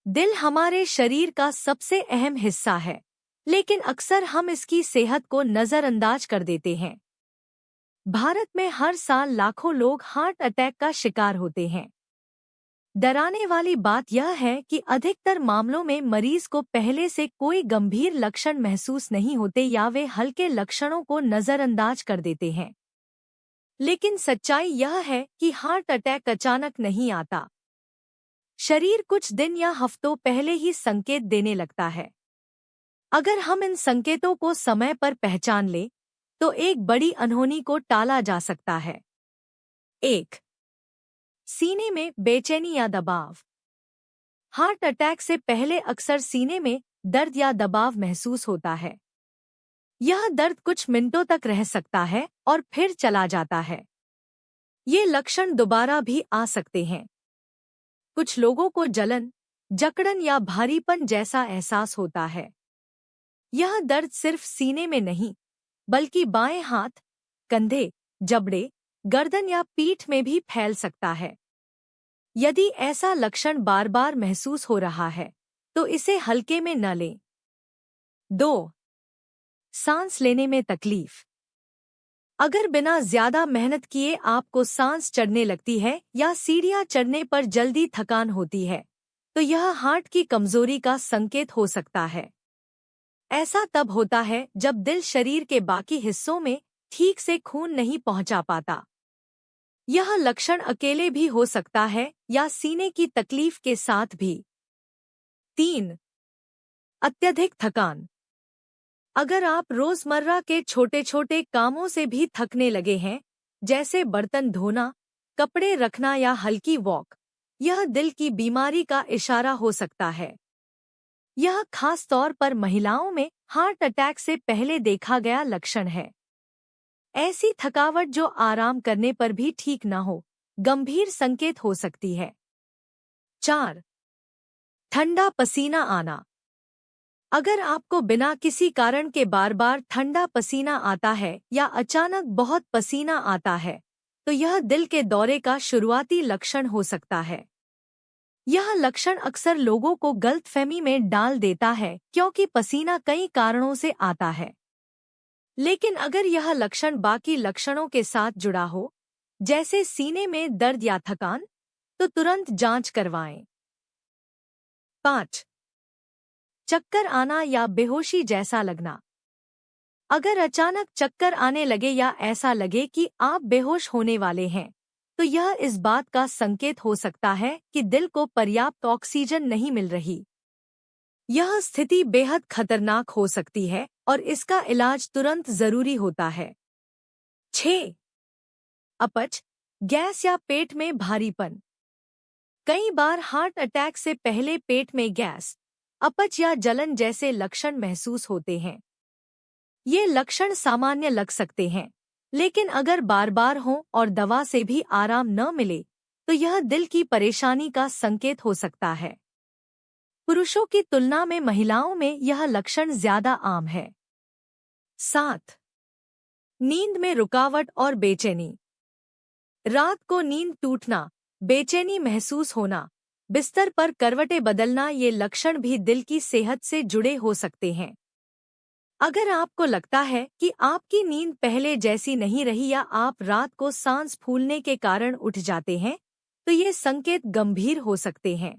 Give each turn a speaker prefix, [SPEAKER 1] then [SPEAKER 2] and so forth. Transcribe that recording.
[SPEAKER 1] दिल हमारे शरीर का सबसे अहम हिस्सा है, लेकिन अक्सर हम इसकी सेहत को नज़रअंदाज कर देते हैं। भारत में हर साल लाखों लोग हार्ट अटैक का शिकार होते हैं। डराने वाली बात यह है कि अधिकतर मामलों में मरीज को पहले से कोई गंभीर लक्षण महसूस नहीं होते या वे हल्के लक्षणों को नज़रअंदाज कर देते हैं। लेकिन सच्चाई यह है कि हार्ट अटैक अचानक नहीं आता। शरीर कुछ दिन या हफ्तों पहले ही संकेत देने लगता है। अगर हम इन संकेतों को समय पर पहचान लें, तो एक बड़ी अनहोनी को टाला जा सकता है। 1. सीने में बेचैनी या दबाव। हार्ट अटैक से पहले अक्सर सीने में दर्द या दबाव महसूस होता है। यह दर्द कुछ मिनटों तक रह सकता है और फिर चला जाता है। ये लक्षण दोबारा भी आ सकते हैं। कुछ लोगों को जलन, जकड़न या भारीपन जैसा एहसास होता है। यह दर्द सिर्फ सीने में नहीं, बल्कि बाएं हाथ, कंधे, जबड़े, गर्दन या पीठ में भी फैल सकता है। यदि ऐसा लक्षण बार बार महसूस हो रहा है, तो इसे हल्के में न लें। 2. सांस लेने में तकलीफ। अगर बिना ज्यादा मेहनत किए आपको सांस चढ़ने लगती है या सीढ़ियां चढ़ने पर जल्दी थकान होती है, तो यह हार्ट की कमजोरी का संकेत हो सकता है। ऐसा तब होता है जब दिल शरीर के बाकी हिस्सों में ठीक से खून नहीं पहुंचा पाता। यह लक्षण अकेले भी हो सकता है या सीने की तकलीफ के साथ भी। 3. अत्यधिक थकान। अगर आप रोजमर्रा के छोटे छोटे कामों से भी थकने लगे हैं, जैसे बर्तन धोना, कपड़े रखना या हल्की वॉक, यह दिल की बीमारी का इशारा हो सकता है। यह खास तौर पर महिलाओं में हार्ट अटैक से पहले देखा गया लक्षण है। ऐसी थकावट जो आराम करने पर भी ठीक न हो, गंभीर संकेत हो सकती है। 4. ठंडा पसीना आना। अगर आपको बिना किसी कारण के बार बार ठंडा पसीना आता है या अचानक बहुत पसीना आता है, तो यह दिल के दौरे का शुरुआती लक्षण हो सकता है। यह लक्षण अक्सर लोगों को गलतफहमी में डाल देता है क्योंकि पसीना कई कारणों से आता है। लेकिन अगर यह लक्षण बाकी लक्षणों के साथ जुड़ा हो, जैसे सीने में दर्द या थकान, तो तुरंत जांच करवाएं। 5. चक्कर आना या बेहोशी जैसा लगना। अगर अचानक चक्कर आने लगे या ऐसा लगे कि आप बेहोश होने वाले हैं, तो यह इस बात का संकेत हो सकता है कि दिल को पर्याप्त ऑक्सीजन नहीं मिल रही। यह स्थिति बेहद खतरनाक हो सकती है और इसका इलाज तुरंत जरूरी होता है। 6. अपच, गैस या पेट में भारीपन। कई बार हार्ट अटैक से पहले पेट में गैस, अपच या जलन जैसे लक्षण महसूस होते हैं। ये लक्षण सामान्य लग सकते हैं, लेकिन अगर बार बार हों और दवा से भी आराम न मिले, तो यह दिल की परेशानी का संकेत हो सकता है। पुरुषों की तुलना में महिलाओं में यह लक्षण ज्यादा आम है। 7. नींद में रुकावट और बेचैनी। रात को नींद टूटना, बेचैनी महसूस होना, बिस्तर पर करवटें बदलना, ये लक्षण भी दिल की सेहत से जुड़े हो सकते हैं। अगर आपको लगता है कि आपकी नींद पहले जैसी नहीं रही या आप रात को सांस फूलने के कारण उठ जाते हैं, तो ये संकेत गंभीर हो सकते हैं।